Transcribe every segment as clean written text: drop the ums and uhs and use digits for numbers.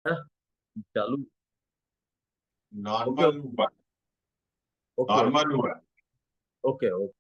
है। चालू। Okay normal हुआ। ओके नॉर्मल हुआ। Okay okay.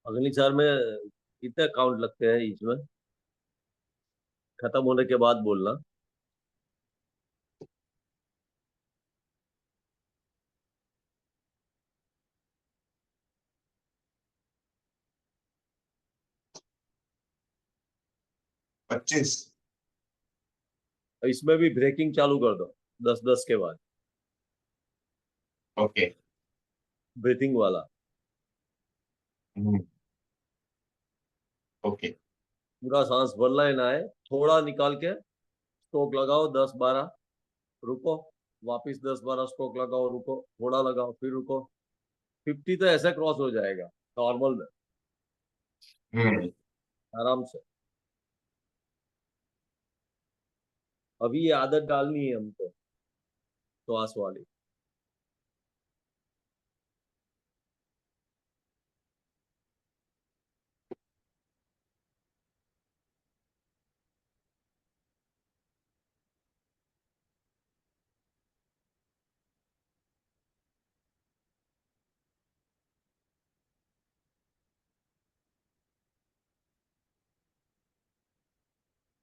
अगली चार में कितने काउंट लगते हैं इसमें? खत्म होने के बाद बोलना। 25। इसमें भी ब्रेकिंग चालू कर दो, 10-10 के बाद। ओके। ब्रीथिंग वाला। ओके। पूरा सांस भरना है ना है, थोड़ा निकाल के स्ट्रोक लगाओ 10-12, रुको, वापिस 10-12 स्ट्रोक लगाओ, रुको, थोड़ा लगाओ, फिर रुको। 50 तो ऐसे क्रॉस हो जाएगा नॉर्मल में, हम्म। आराम से। अभी ये आदत डालनी है हमको, श्वास वाली।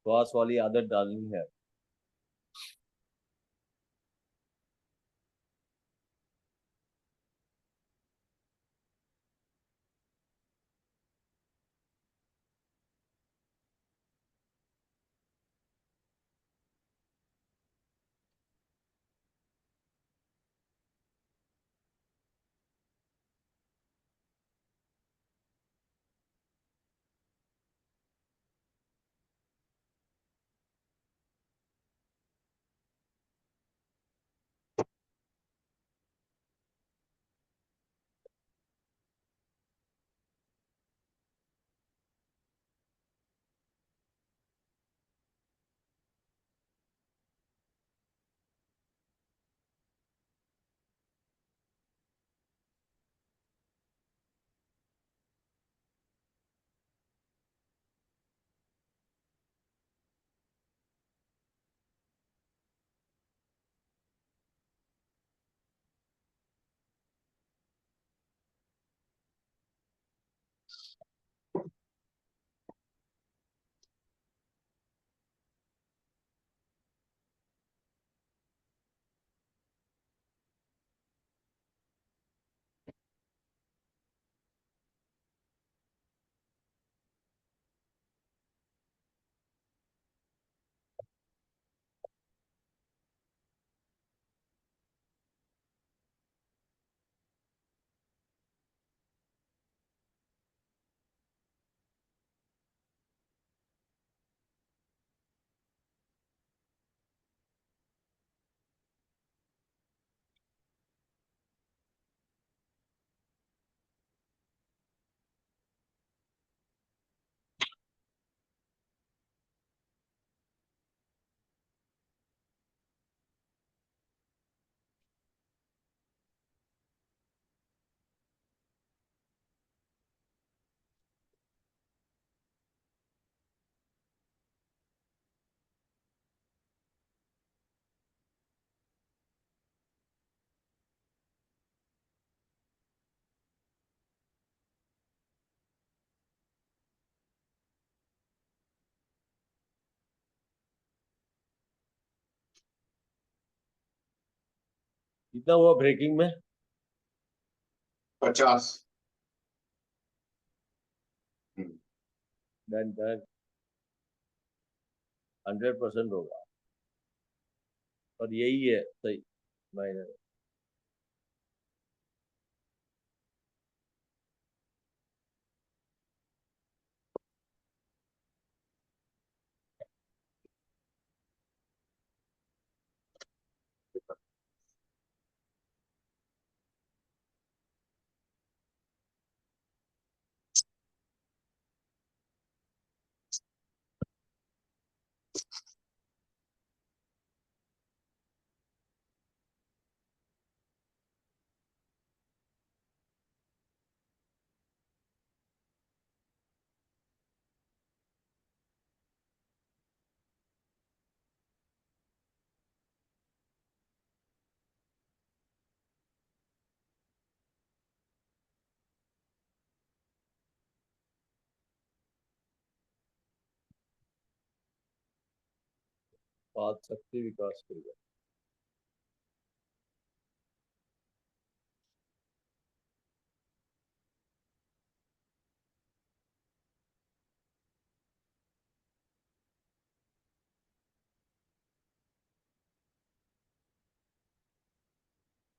श्वास वाली आदत डालनी है। कितना हुआ ब्रेकिंग में? 50। Done done. 100% होगा। और यही है सही मायने में। पाद शक्ति विकास क्रिया।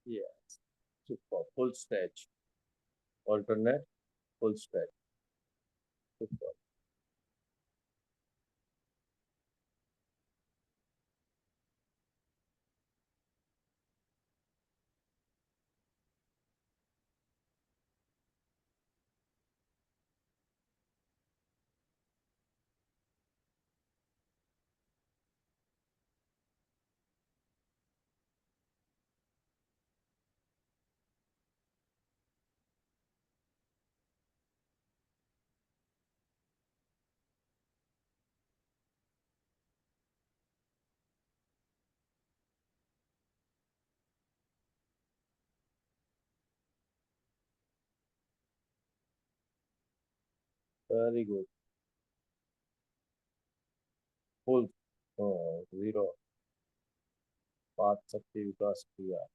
Yes, super. Full stretch. Alternate. Full stretch. Super. Very good. Full. Oh, zero. पाद शक्ति विकास क्रिया।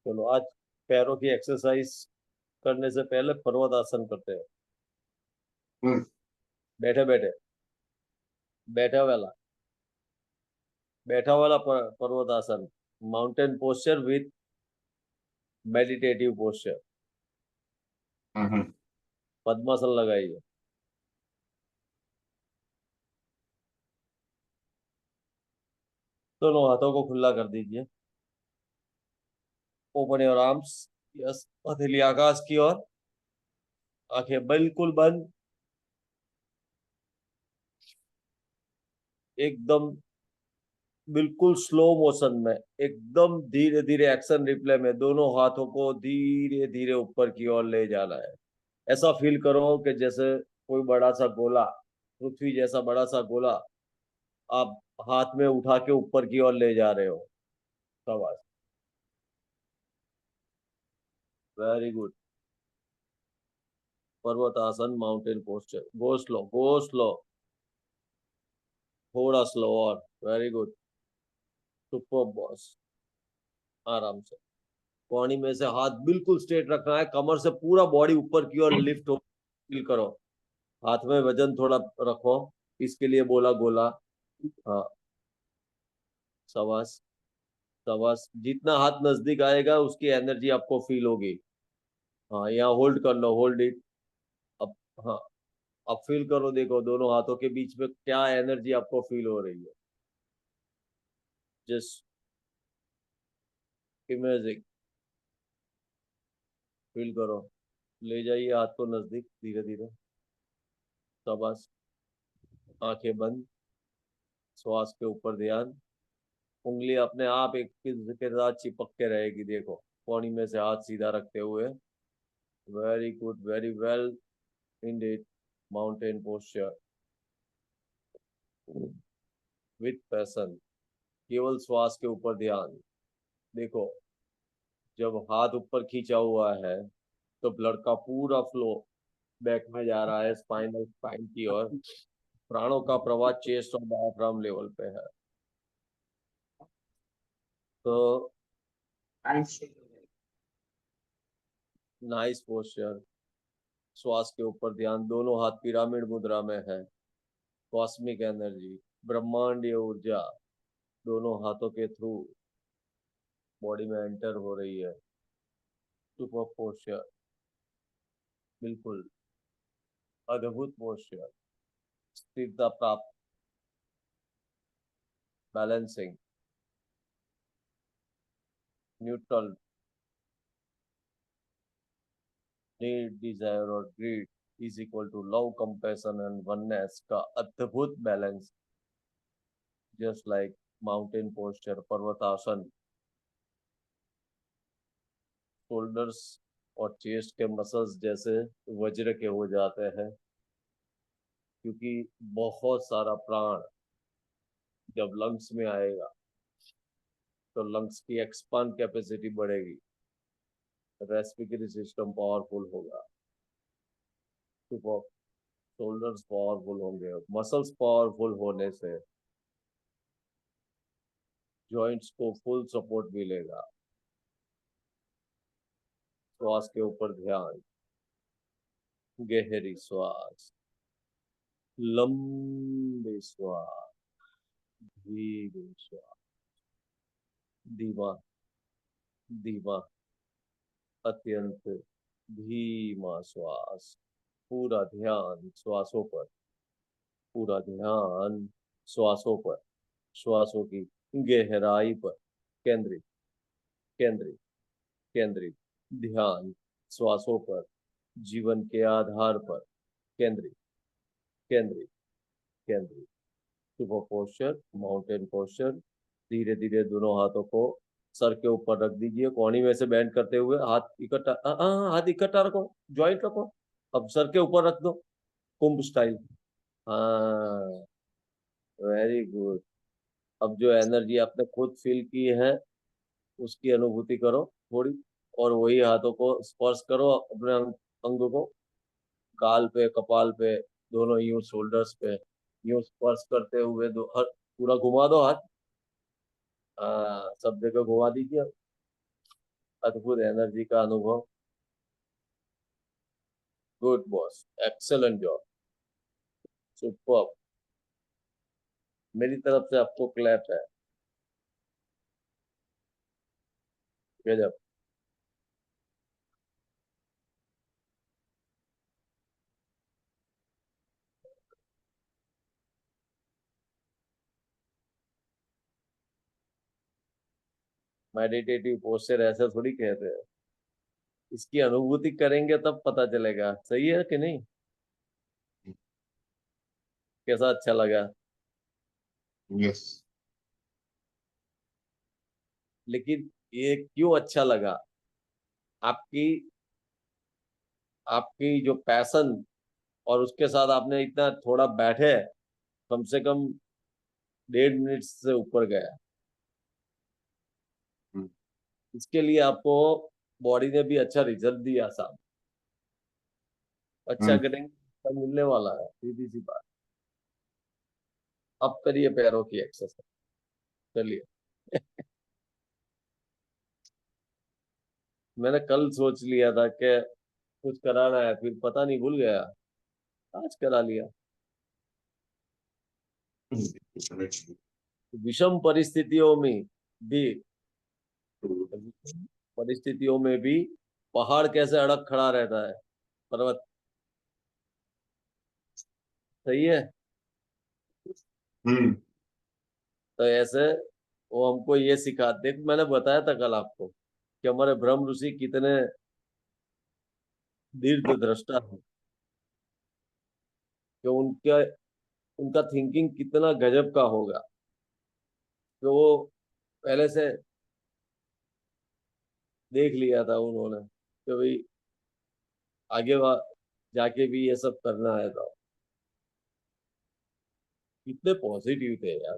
चलो आज पैरों की एक्सरसाइज करने से पहले पर्वत आसन करते हैं। हम्म, बैठे बैठे। बैठा वाला। बैठा वाला पर्वत आसन। Mountain posture with meditative posture. हम्म। पद्मासन लगाइए। दोनों हाथों को खुला कर दीजिए। Open your arms. यस, हथेली आकाश की ओर। आंखें बिल्कुल बंद। एकदम बिल्कुल स्लो मोशन में, एकदम धीरे धीरे एक्शन रिप्ले में दोनों हाथों को धीरे धीरे ऊपर की ओर ले जाना है। ऐसा फील करो कि जैसे कोई बड़ा सा गोला, पृथ्वी जैसा बड़ा सा गोला आप हाथ में उठा के ऊपर की ओर ले जा रहे हो। शाबाश। Very good. पर्वत आसन, माउंटेन पोस्चर। गो स्लो, गो स्लो। थोड़ा स्लो और। Very good. Super boss. आराम से। पौड़ी में से हाथ बिल्कुल स्ट्रेट रखना है, कमर से पूरा बॉडी ऊपर की ओर लिफ्ट हो, फील करो। हाथ में वजन थोड़ा रखो, इसके लिए बोला गोला। हाँ। शाबाश। शाबाश। जितना हाथ नजदीक आएगा उसकी एनर्जी आपको फील होगी। हाँ, यहाँ होल्ड कर लो, होल्ड इट। अब। हाँ। अब फील करो, देखो दोनों हाथों के बीच में क्या एनर्जी आपको फील हो रही है। Just imaging. फील करो। ले जाइए हाथ को नजदीक धीरे धीरे। शाबाश। आंखें बंद, श्वास के ऊपर ध्यान। उंगली अपने आप एक के साथ चिपक के रहेगी, देखो कोहनी में से हाथ सीधा रखते हुए। Very good, very well Indeed. Mountain posture with passion, केवल श्वास के ऊपर ध्यान। देखो जब हाथ ऊपर खींचा हुआ है तो ब्लड का पूरा फ्लो बैक में जा रहा है, स्पाइनल स्पाइन की ओर। प्राणों का प्रवाह चेस्ट और डायफ्राम लेवल पे है। तो नाइस पोस्चर, श्वास के ऊपर ध्यान, दोनों हाथ पिरामिड मुद्रा में है। कॉस्मिक एनर्जी, ब्रह्मांडीय ऊर्जा दोनों हाथों के थ्रू बॉडी में एंटर हो रही है। सुपर पोस्चर, बिल्कुल अद्भुत पोस्चर। स्थिरता प्राप्त, बैलेंसिंग, न्यूट्रल। नीड, डिजायर और greed is equal to love, compassion and oneness का अद्भुत balance. Just like mountain posture, पर्वतासन। शोल्डर्स और चेस्ट के मसल्स जैसे वज्र के हो जाते हैं, क्योंकि बहुत सारा प्राण जब लंग्स में आएगा तो लंग्स की एक्सपांड कैपेसिटी बढ़ेगी, रेस्पिरेटरी सिस्टम पावरफुल होगा, शोल्डर्स पावरफुल होंगे, मसल्स पावरफुल होने से जॉइंट्स को फुल सपोर्ट मिलेगा। श्वास के ऊपर ध्यान, गहरी श्वास, लंबी श्वास, धीरे श्वास, धीमा धीमा, अत्यंत धीमा श्वास। पूरा ध्यान श्वासों पर, पूरा ध्यान श्वासों पर, श्वासों की गहराई पर केंद्रित, केंद्रित, केंद्रित। ध्यान श्वासों पर, जीवन के आधार पर केंद्रित, केंद्रित, केंद्रित। Super posture, mountain posture. धीरे धीरे दोनों हाथों को सर के ऊपर रख दीजिए, कोहनी में से बेंड करते हुए। हाथ इकट्ठा, हाथ इकट्ठा रखो, ज्वाइंट रखो। अब सर के ऊपर रख दो, कुंभ स्टाइल। हाँ, वेरी गुड। अब जो एनर्जी आपने खुद फील की है उसकी अनुभूति करो थोड़ी, और वही हाथों को स्पर्श करो अपने अंग को, गाल पे, कपाल पे, दोनों यूं शोल्डर्स पे, यूं स्पर्श करते हुए दो हर पूरा घुमा दो हाथ। सब जगह घुमा दीजिए। अद्भुत एनर्जी का अनुभव। Good boss, excellent job, super. मेरी तरफ से आपको क्लैप है। गजब। मेडिटेटिव पोस्चर ऐसा थोड़ी कहते हैं, इसकी अनुभूति करेंगे तब पता चलेगा। सही है कि नहीं? कैसा अच्छा लगा? यस। लेकिन ये क्यों अच्छा लगा? आपकी आपकी जो पैशन, और उसके साथ आपने इतना थोड़ा बैठे, कम से कम 1.5 मिनट से ऊपर गया। इसके लिए आपको बॉडी ने भी अच्छा रिजल्ट दिया साहब। अच्छा करेंगे तो मिलने वाला है, सीधी सी बात। अब करिए पैरों की एक्सरसाइज। चलिए। मैंने कल सोच लिया था कि कुछ कराना है, फिर पता नहीं, भूल गया। आज करा लिया। विषम परिस्थितियों में भी, परिस्थितियों में भी पहाड़ कैसे अड़ग खड़ा रहता है, पर्वत। सही है। तो ऐसे वो हमको ये सिखाते, मैंने बताया था कल आपको कि हमारे ब्रह्म ऋषि कितने दीर्घ दृष्टा है, कि उनके उनका थिंकिंग कितना गजब का होगा, तो वो पहले से देख लिया था उन्होंने कि भाई आगे जाके भी ये सब करना है। तो कितने पॉजिटिव थे यार।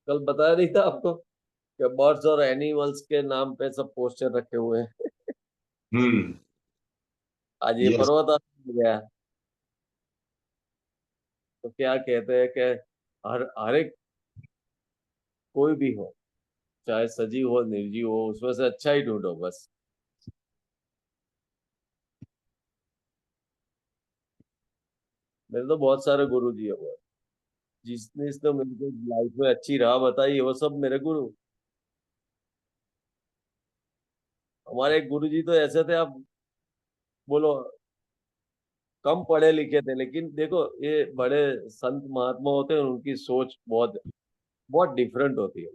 कल बताया नहीं था आपको कि बर्ड्स और एनिमल्स के नाम पे सब पोस्टर रखे हुए हैं। हम्म। आज ये यस। पर्वत आ गया, तो क्या कहते हैं कि हर एक कोई भी हो, चाहे सजीव हो निर्जीव हो, उसमें से अच्छा ही ढूंढो बस। मेरे तो बहुत सारे गुरु जी है वो, जिसने इसने मेरे को लाइफ में अच्छी राह बताई है, वो सब मेरे गुरु। हमारे एक गुरु जी तो ऐसे थे, आप बोलो कम पढ़े लिखे थे, लेकिन देखो ये बड़े संत महात्मा होते हैं, उनकी सोच बहुत बहुत डिफरेंट होती है।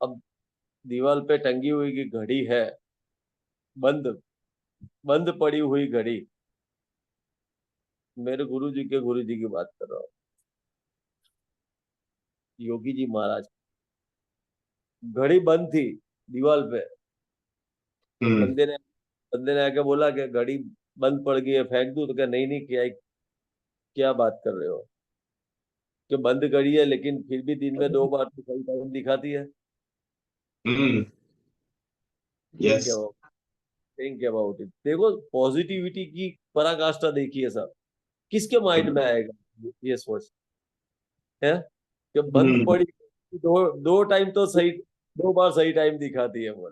अब दीवार पे टंगी हुई की घड़ी है, बंद बंद पड़ी हुई घड़ी, मेरे गुरु जी के गुरु जी की बात कर रहा हूँ, योगी जी महाराज। घड़ी बंद थी दीवार पे, तो हम्म। बंदे ने आके बोला कि घड़ी बंद पड़ गई है, फेंक दूं? तो क्या, नहीं नहीं, क्या बात कर रहे हो, कि बंद घड़ी है लेकिन फिर भी दिन में 2 बार तो सही टाइम दिखाती है। हम्म। Think yes. About think about it. देखो पॉजिटिविटी की पराकाष्ठा देखिए सब, किसके माइंड में आएगा ये सोच है कि बंद हम्म। पड़ी, दो दो टाइम तो सही, 2 बार सही टाइम दिखाती है वो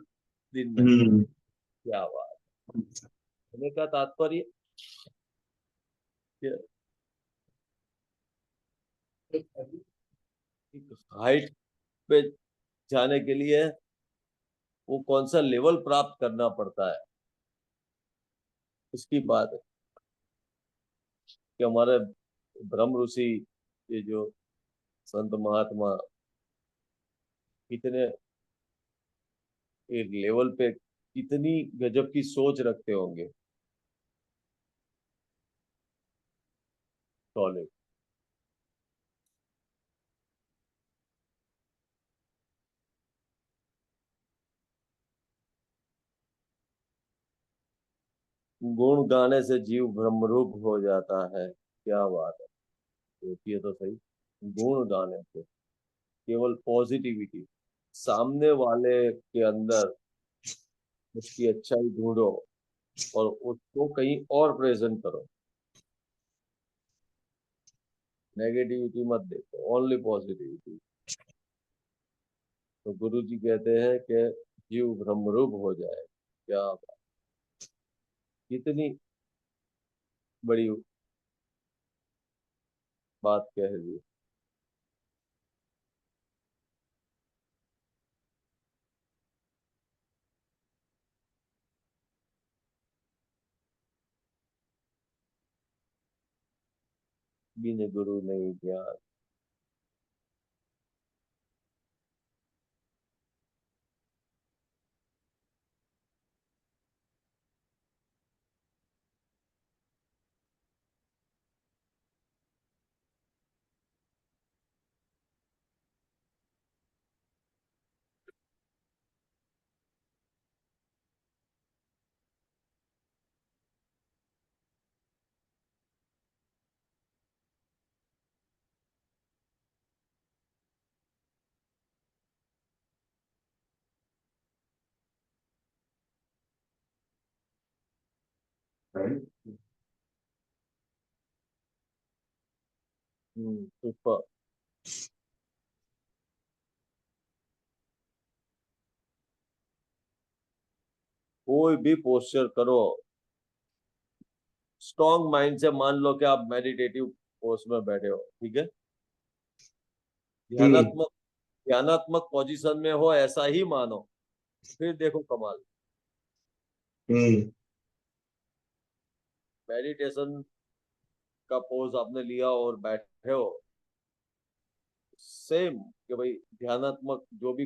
दिन में। हम्म। क्या बात। कहने का तात्पर्य हाइट पे जाने के लिए वो कौन सा लेवल प्राप्त करना पड़ता है, उसकी बात है। कि हमारे ब्रह्म ऋषि, ये जो संत महात्मा, कितने एक लेवल पे कितनी गजब की सोच रखते होंगे। सॉलिड। गुण गाने से जीव ब्रह्मरूप हो जाता है, क्या बात है। सोचिए तो सही, गुण गाने से, केवल पॉजिटिविटी, सामने वाले के अंदर उसकी अच्छाई ढूंढो और उसको कहीं और प्रेजेंट करो, नेगेटिविटी मत देखो, ओनली पॉजिटिविटी। तो गुरु जी कहते हैं कि जीव ब्रह्मरूप हो जाए, क्या बात, कितनी बड़ी बात कह दी। बिन गुरु नहीं ज्ञान। पुष्पा। कोई भी पोस्चर करो, स्ट्रॉन्ग माइंड से मान लो कि आप मेडिटेटिव पोस्ट में बैठे हो, ठीक है, हम्म। ध्यानात्मक ध्यानात्मक पोजीशन में हो, ऐसा ही मानो, फिर देखो कमाल। हम्म। मेडिटेशन का पोज आपने लिया और बैठे हो, सेम कि भाई ध्यानात्मक जो भी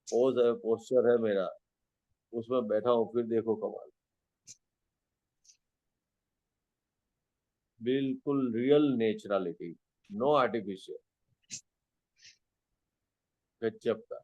पोज है, पोस्चर है मेरा, उसमें बैठा हूँ, फिर देखो कमाल। बिल्कुल रियल नेचुरलिटी, नो आर्टिफिशियल। गजब का।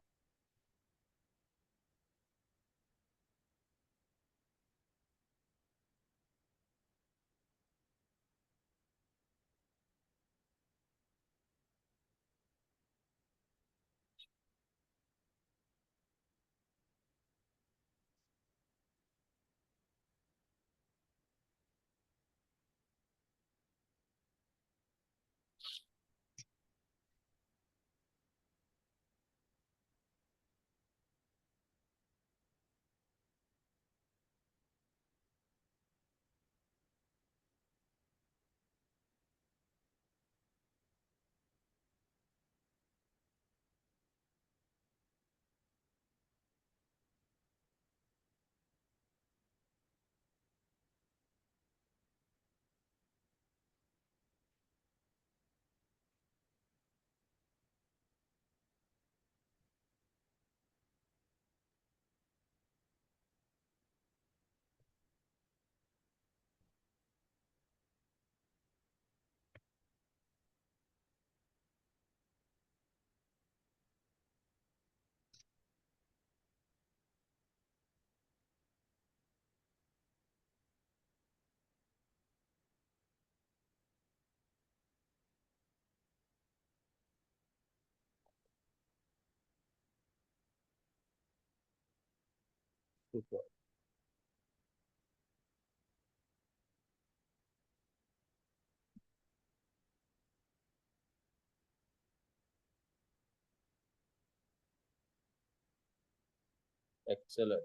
एक्सेलेंट।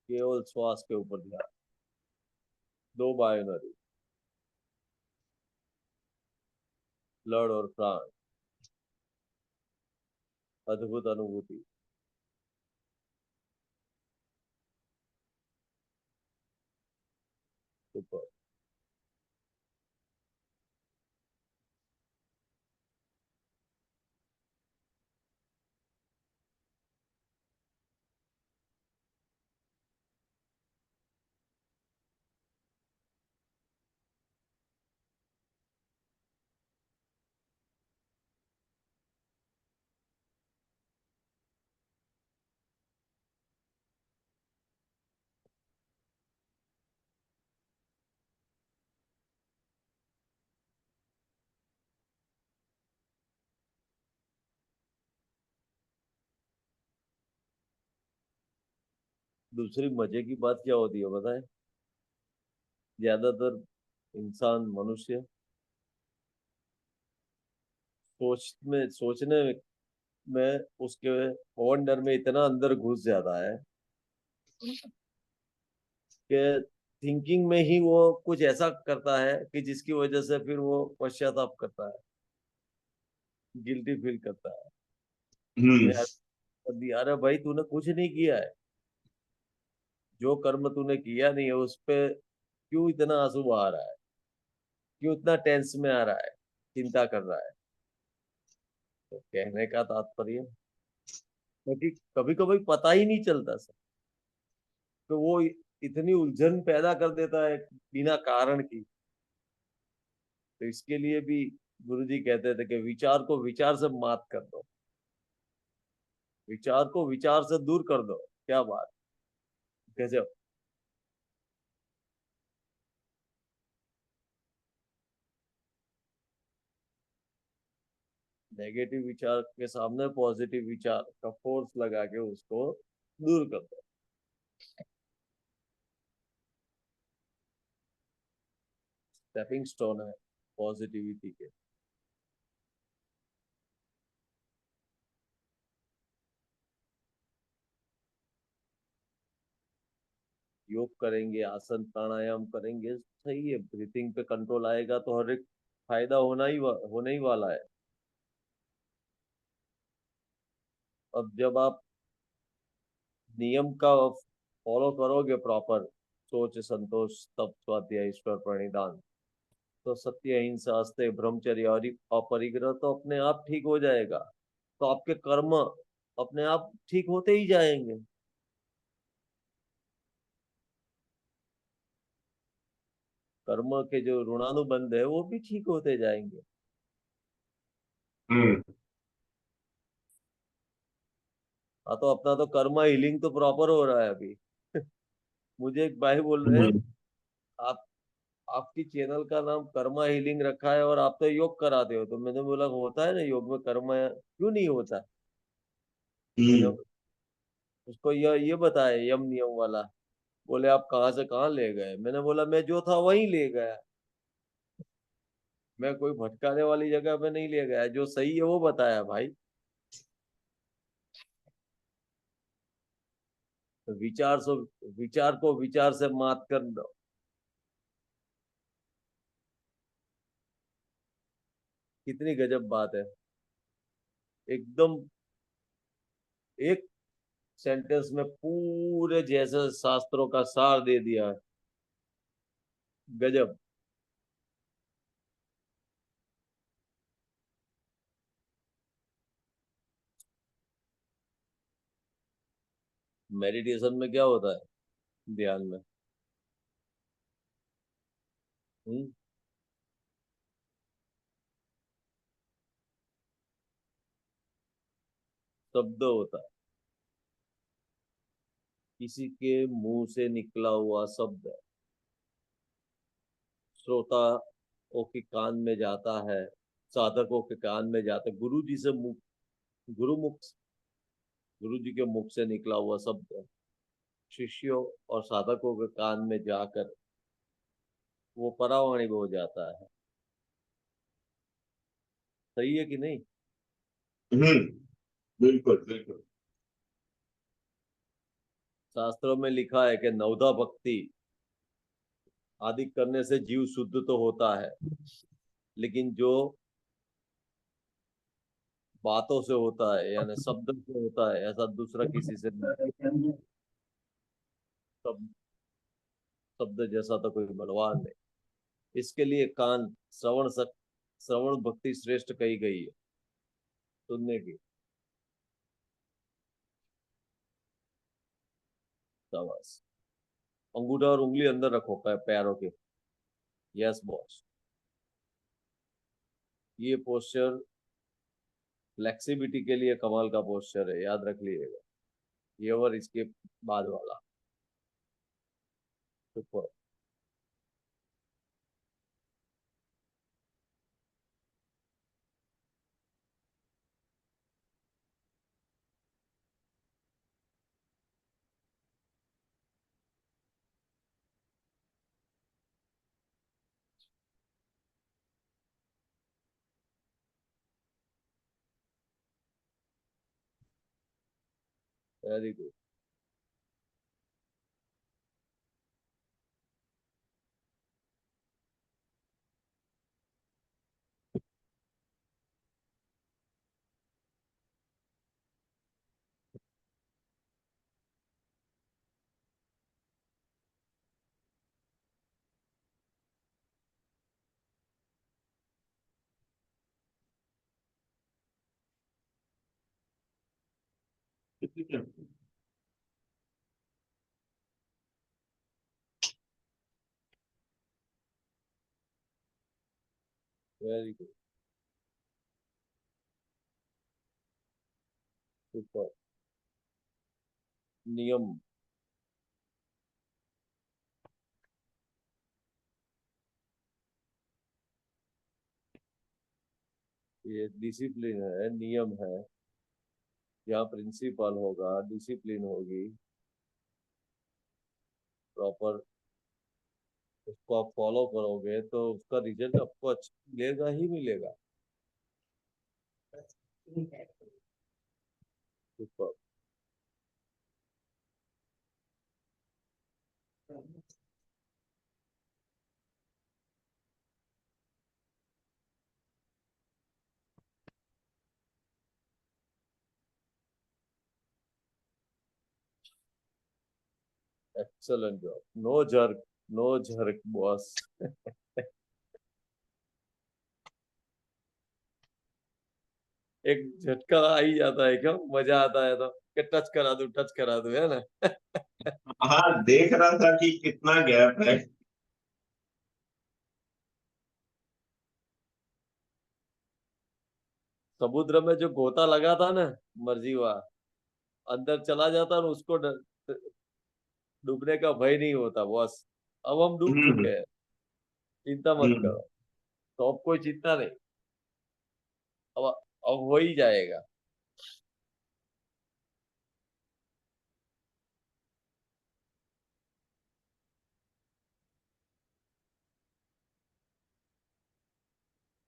केवल श्वास के ऊपर ध्यान। दो बायोनरी, ब्लड और प्राण। अद्भुत अनुभूति। सुपर। दूसरी मजे की बात क्या होती है बताएं? ज्यादातर इंसान, मनुष्य सोचने में उसके वंडर में इतना अंदर घुस जाता है कि थिंकिंग में ही वो कुछ ऐसा करता है कि जिसकी वजह से फिर वो पश्चाताप करता है, गिल्टी फील करता है। हम्म यार, कर दिया। अरे भाई, तूने कुछ नहीं किया है। जो कर्म तूने किया नहीं है उस पे क्यों इतना आंसू बहा रहा है? क्यों इतना टेंस में आ रहा है, चिंता कर रहा है? तो कहने का तात्पर्य, क्योंकि कभी कभी पता ही नहीं चलता सर, तो वो इतनी उलझन पैदा कर देता है बिना कारण की। तो इसके लिए भी गुरुजी कहते थे कि विचार को विचार से मात कर दो, विचार को विचार से दूर कर दो। क्या बात, गजब। नेगेटिव विचार के सामने पॉजिटिव विचार का फोर्स लगा के उसको दूर कर दो। स्टेपिंग स्टोन है पॉजिटिविटी के। योग करेंगे, आसन प्राणायाम करेंगे, सही है, ब्रीथिंग पे कंट्रोल आएगा तो हर एक फायदा होने ही वाला है। अब जब आप नियम का फॉलो करोगे प्रॉपर, सोच संतोष तप स्वाध्याय ईश्वर प्रणिधान, तो सत्य अहिंसा अस्तेय ब्रह्मचर्य और अपरिग्रह तो अपने आप ठीक हो जाएगा। तो आपके कर्म अपने आप ठीक होते ही जाएंगे। कर्म के जो ऋणानुबंध है वो भी ठीक होते जाएंगे। हम्म हाँ, तो अपना तो कर्मा हीलिंग तो प्रॉपर हो रहा है अभी। मुझे एक भाई बोल रहे हैं, हम्म आप आपकी चैनल का नाम कर्मा हीलिंग रखा है और आप तो योग कराते हो। तो मैंने बोला होता है ना योग में कर्मा, क्यों नहीं होता। मैंने हम्म उसको ये बताया यम नियम वाला। बोले आप कहाँ से कहाँ ले गए। मैंने बोला मैं जो था वहीं ले गया, मैं कोई भटकाने वाली जगह पे नहीं ले गया, जो सही है वो बताया भाई। तो विचार को विचार से मात कर दो। कितनी गजब बात है। एकदम एक सेंटेंस में पूरे जैसे शास्त्रों का सार दे दिया है। गजब। मेडिटेशन में क्या होता है ध्यान में? हम्म, शब्द होता है, किसी के मुंह से निकला हुआ शब्द श्रोताओं के कान में जाता है, साधकों के कान में जाता है, गुरु मुख गुरु जी के मुख से निकला हुआ शब्द शिष्यों और साधकों के कान में जाकर वो परावाणी हो जाता है। सही है कि नहीं? हम्म बिल्कुल बिल्कुल। शास्त्रों में लिखा है कि नवधा भक्ति आदि करने से जीव शुद्ध तो होता है, लेकिन जो बातों से होता है यानी शब्द से होता है ऐसा दूसरा किसी से नहीं। शब्द शब्द जैसा तो कोई बलवान नहीं। इसके लिए कान, श्रवण भक्ति श्रेष्ठ कही गई है सुनने की। शाबाश। अंगूठा और उंगली अंदर रखो पैरों के। Yes boss. ये पोस्चर फ्लेक्सिबिलिटी के लिए कमाल का पोस्चर है, याद रख लीजिएगा। ये और इसके बाद वाला super. Very good. Very good. Super. नियम। ये डिसिप्लिन है, नियम है। यहाँ प्रिंसिपल होगा, डिसिप्लिन होगी, प्रॉपर उसको आप फॉलो करोगे तो उसका रिजल्ट आपको अच्छा मिलेगा ही मिलेगा। Super. Excellent job. No jerk boss. एक झटका आ ही जाता है, क्या मजा आता है तो कि टच करा दूं, है ना। हाँ, देख रहा था कि कितना गैप है। समुद्र में जो गोता लगा था ना, मर्जी हुआ अंदर चला जाता और उसको डूबने का भय नहीं होता बस। अब हम डूब चुके हम्म हैं, चिंता मत हम्म करो। तो अब कोई चिंता नहीं। अब अब हो ही जाएगा।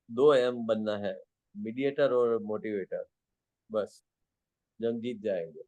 2 एम बनना है, मीडिएटर और मोटिवेटर। बस जंग जीत जाएंगे।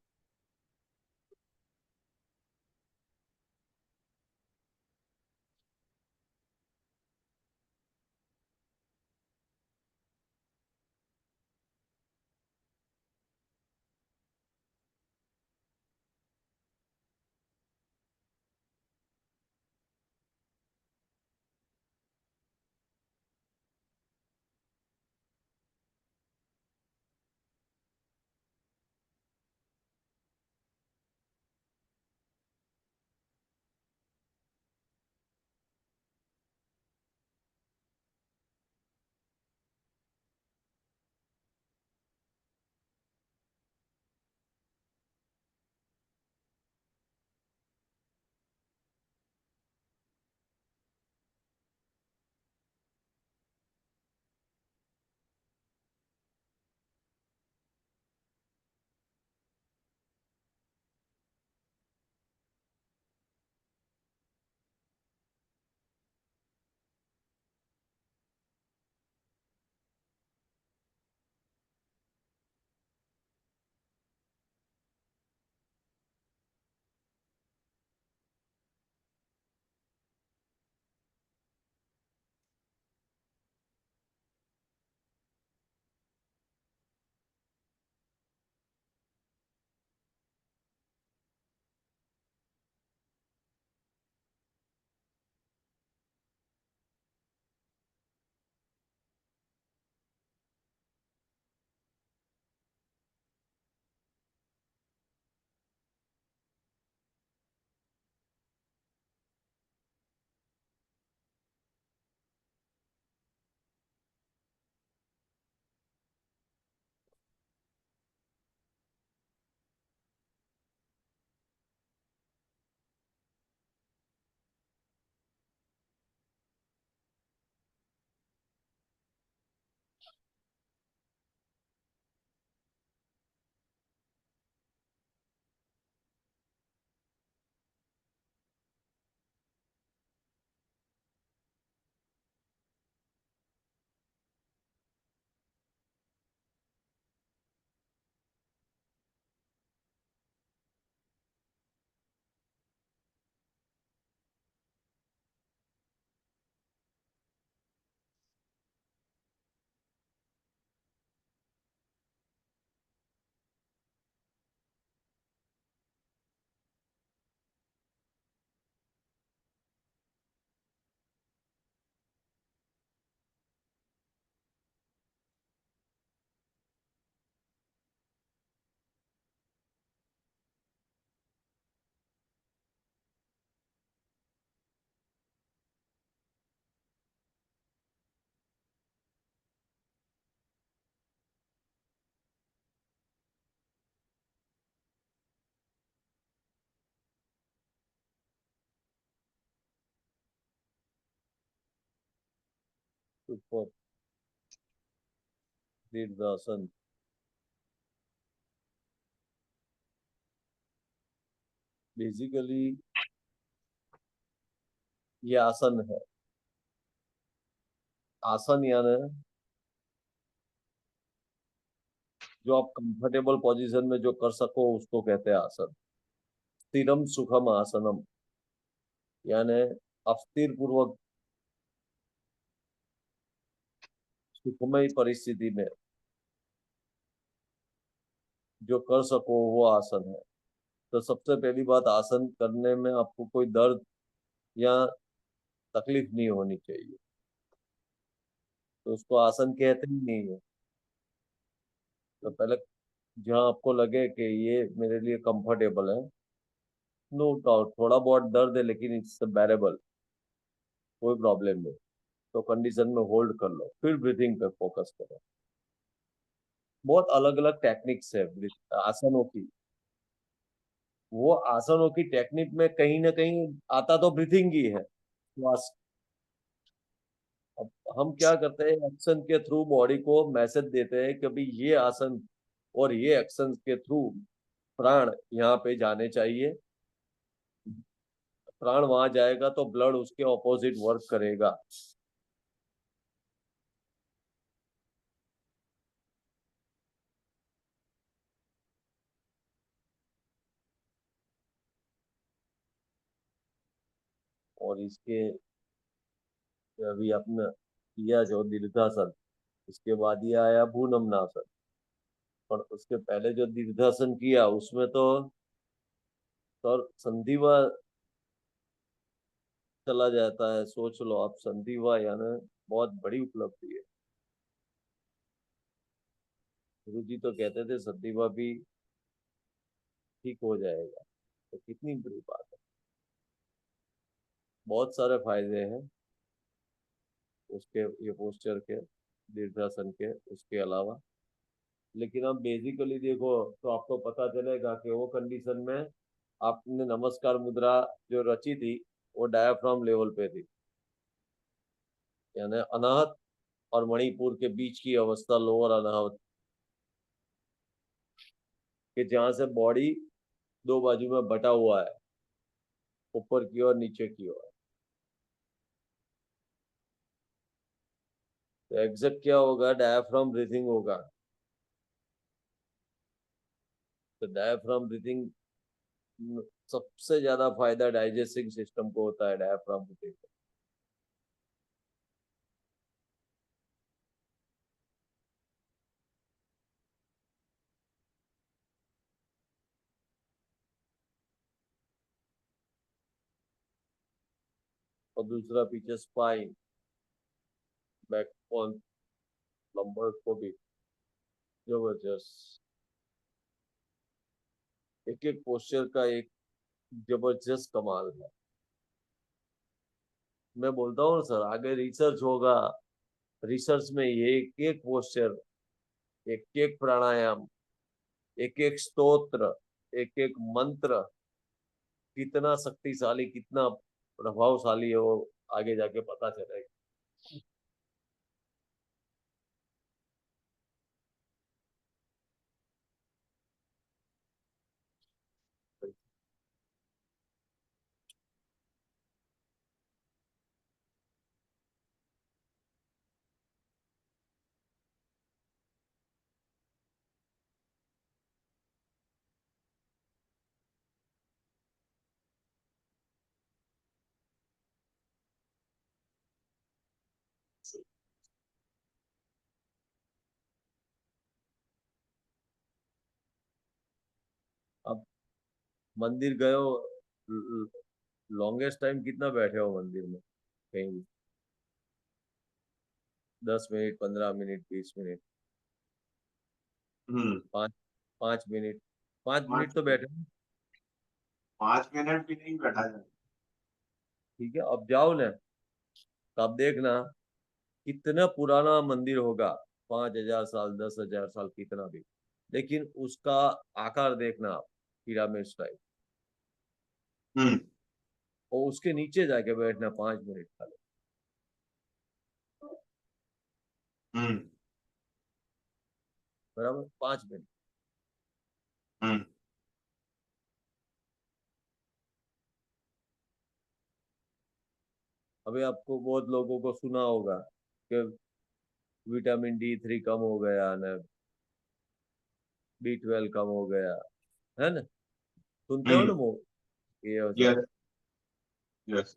ऊपर दीर्घासन। बेसिकली ये आसन है। आसन यानी जो आप कंफर्टेबल पोजीशन में जो कर सको उसको कहते हैं आसन। स्थिरम सुखम आसनम, यानी आप स्थिर पूर्वक सुखमय परिस्थिति में जो कर सको वो आसन है। तो सबसे पहली बात, आसन करने में आपको कोई दर्द या तकलीफ नहीं होनी चाहिए, तो उसको आसन कहते ही नहीं है। तो पहले जहाँ आपको लगे कि ये मेरे लिए कंफर्टेबल है, नो डाउट थोड़ा बहुत दर्द है लेकिन इट्स बेरेबल, कोई प्रॉब्लम नहीं, तो कंडीशन में होल्ड कर लो, फिर ब्रीथिंग पे फोकस करो। बहुत अलग अलग टेक्निक्स है आसनों की। वो आसनों की टेक्निक में कहीं ना कहीं आता तो ब्रीथिंग ही है, श्वास। अब हम क्या करते हैं, एक्शन के थ्रू बॉडी को मैसेज देते हैं कि भाई ये आसन और ये एक्शन के थ्रू प्राण यहाँ पे जाने चाहिए। प्राण वहां जाएगा तो ब्लड उसके ऑपोजिट वर्क करेगा। और इसके अभी आपने किया जो दीर्घासन, इसके बाद ये आया भूनमनासन। और उसके पहले जो दीर्घासन किया उसमें तो सर संधिवा चला जाता है। सोच लो आप, संधिवा यानी बहुत बड़ी उपलब्धि है। गुरु जी तो कहते थे संधिवा भी ठीक हो जाएगा, तो कितनी बड़ी बात है। बहुत सारे फायदे हैं उसके, ये पोस्चर के, दीर्घासन के, उसके अलावा। लेकिन आप बेसिकली देखो तो आपको पता चलेगा कि वो कंडीशन में आपने नमस्कार मुद्रा जो रची थी वो डायाफ्राम लेवल पे थी, यानी अनाहत और मणिपुर के बीच की अवस्था, लोअर अनाहत, कि जहां से बॉडी दो बाजू में बटा हुआ है, ऊपर की ओर नीचे की ओर। तो एग्जैक्ट क्या होगा, डायाफ्राम ब्रीथिंग होगा। तो डायाफ्राम ब्रीथिंग सबसे ज्यादा फायदा डाइजेस्टिंग सिस्टम को होता है, डायाफ्राम ब्रीथिंग। और दूसरा पीछे स्पाइन, बैकबोन, लंबर को भी जबरदस्त। एक एक पोस्चर का एक जबरदस्त कमाल है। मैं बोलता हूँ सर, आगे रिसर्च होगा। रिसर्च में ये एक एक पोस्चर, एक एक प्राणायाम, एक एक स्तोत्र, एक एक मंत्र कितना शक्तिशाली, कितना प्रभावशाली है, वो आगे जाके पता चलेगा। अब मंदिर गए हो, लॉन्गेस्ट टाइम कितना बैठे हो मंदिर में? कहीं भी 10 मिनट, 15 मिनट, 20 मिनट, हम्म। 5 5 मिनट, 5 मिनट पाँच तो बैठे हो। 5 मिनट भी नहीं बैठा जाए। ठीक है, अब जाओ ना, तो अब देखना कितना पुराना मंदिर होगा, 5,000 साल, 10,000 साल, कितना भी, लेकिन उसका आकार देखना आप, पिरामिड टाइप। हम्म। और उसके नीचे जाके बैठना 5 मिनट खाली। हम्म। बराबर, 5 मिनट। हम्म। अभी आपको बहुत लोगों को सुना होगा कि विटामिन D3 कम हो गया ना, B12 कम हो गया, है ना? सुनते हो ना हम्म। वो, ये सब। यस। यस।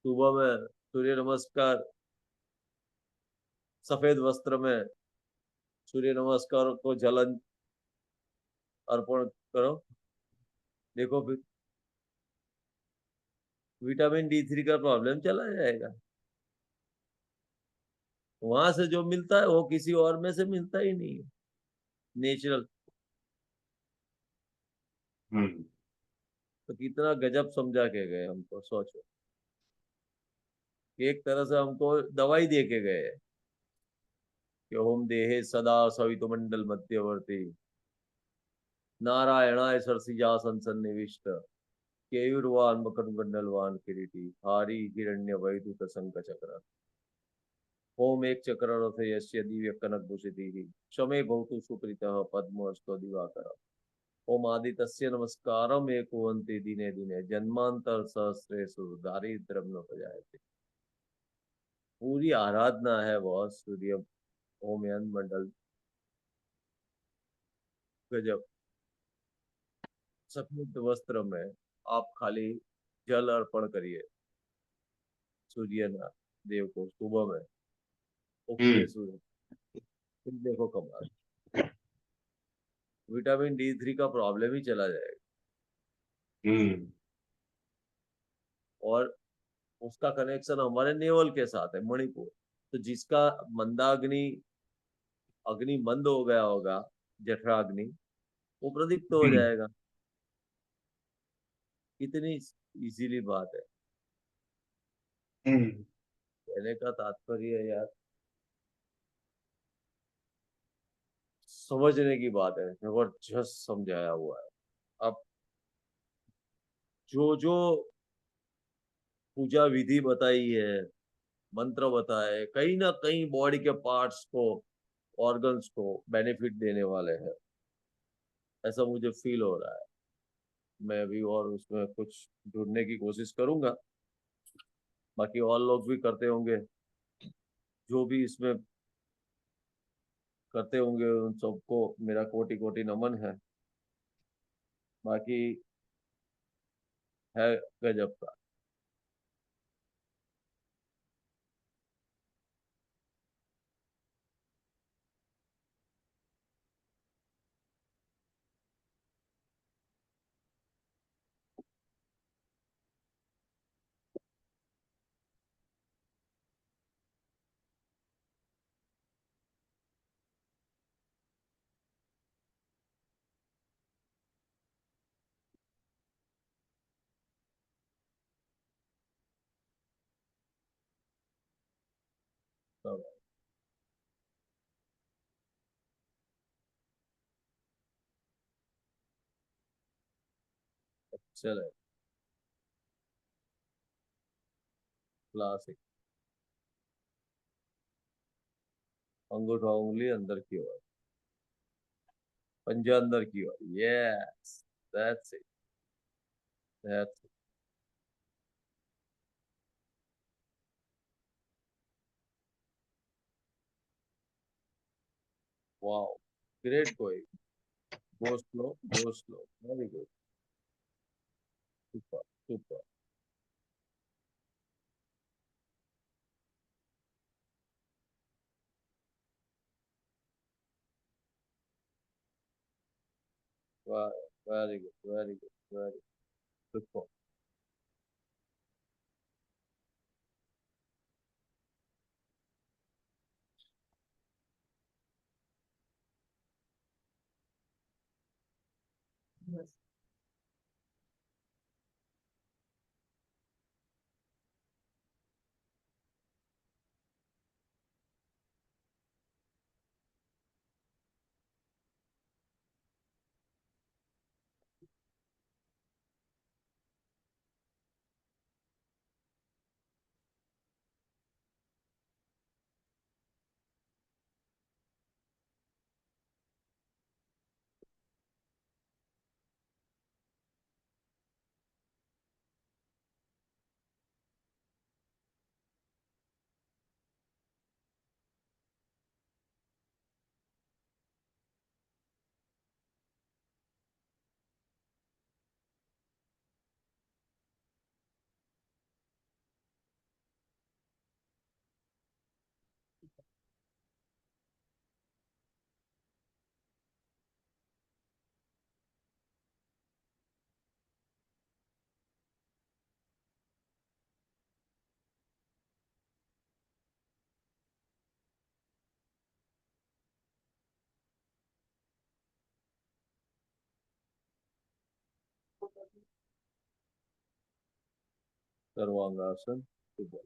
सुबह में सूर्य नमस्कार, सफेद वस्त्र में सूर्य नमस्कार को जलन अर्पण करो, देखो फिर विटामिन D3 का प्रॉब्लम चला जाएगा। वहां से जो मिलता है वो किसी और में से मिलता ही नहीं है, नेचुरल। हम्म। तो कितना गजब समझा के गए हमको, सोचो। कि एक तरह से हमको दवाई दे के गए हैं। कि ओम देहे सदा सवितुमंडल मध्यवर्ती नारायणाय सरसिजासन सन्निविष्ट केयुर्वान मकरकुंडलवान किरीटी हारी हिरण्य वैदुत शंख चक्र ओम एक चक्र रथ यस्य दिव्य कनक भूषिति क्षमे भवतु सुकृतः पद्मस्तु दिवाकर ओम आदितस्य नमस्कारम एको दिने दिने जन्मांतर सहस्रेषु दारिद्र्यम न प्रजायते। पूरी आराधना है वह सूर्य ओमयन मंडल गजब। सफेद वस्त्र में आप खाली जल अर्पण करिए सूर्य देव को सुबह में उगते हम्म सूर्य, फिर देखो कमाल, विटामिन D3 का प्रॉब्लम ही चला जाएगा। हम्म और उसका कनेक्शन हमारे नेवल के साथ है, मणिपुर। तो जिसका मंदाग्नि अग्नि मंद हो गया होगा, जठराग्नि, वो प्रदीप्त हो हम्म जाएगा। कितनी इजीली बात है। हम्म कहने का तात्पर्य यार समझने की बात है, जबरदस्त समझाया हुआ है। अब जो जो पूजा विधि बताई है, मंत्र बताए, कहीं ना कहीं बॉडी के पार्ट्स को, ऑर्गन्स को बेनिफिट देने वाले हैं, ऐसा मुझे फील हो रहा है। मैं भी और उसमें कुछ ढूंढने की कोशिश करूंगा, बाकी और लोग भी करते होंगे, जो भी इसमें करते होंगे उन सबको मेरा कोटि कोटि नमन है। बाकी है गजब का। सब चले, क्लासिक। अंगूठा उंगली अंदर की ओर, पंजा अंदर की ओर। Yes, that's it, that's it. Wow, great going. Go slow, go slow, very good, super, super. Very good, very good, very super. सर्वांगासन, सुपर।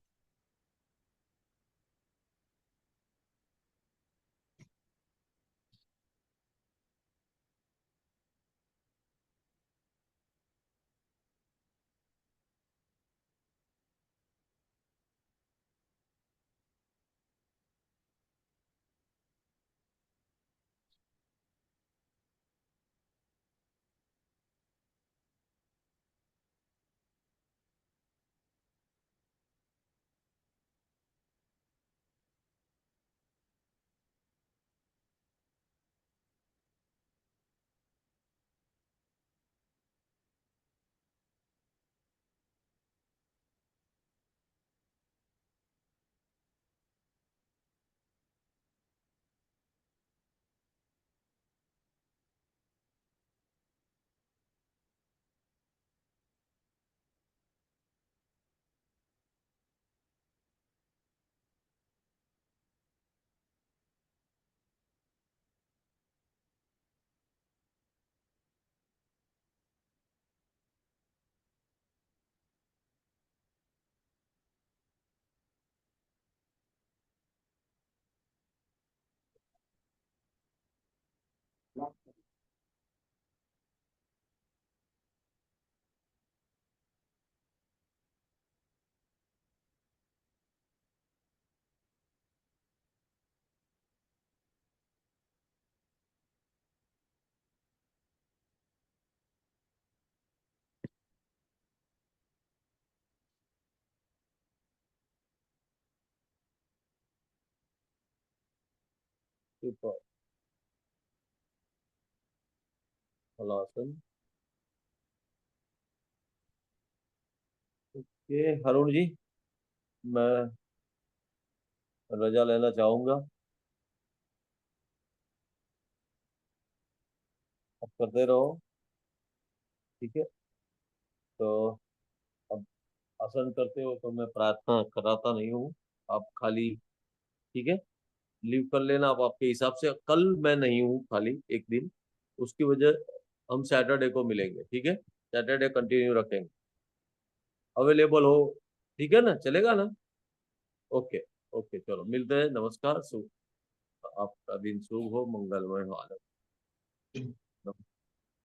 सुपर। हलासन। ये अरुण जी, मैं रजा लेना चाहूंगा। अब करते रहो, ठीक है। तो अब आसन करते हो तो मैं प्रार्थना कराता नहीं हूँ, आप खाली, ठीक है, लीव कर लेना आप आपके हिसाब से। कल मैं नहीं हूँ खाली एक दिन, उसकी वजह हम सैटरडे को मिलेंगे, ठीक है। सैटरडे कंटिन्यू रखेंगे, अवेलेबल हो, ठीक है ना, चलेगा ना? ओके। ओके, चलो मिलते हैं, नमस्कार, शुभ, आपका दिन शुभ हो, मंगलमय हो।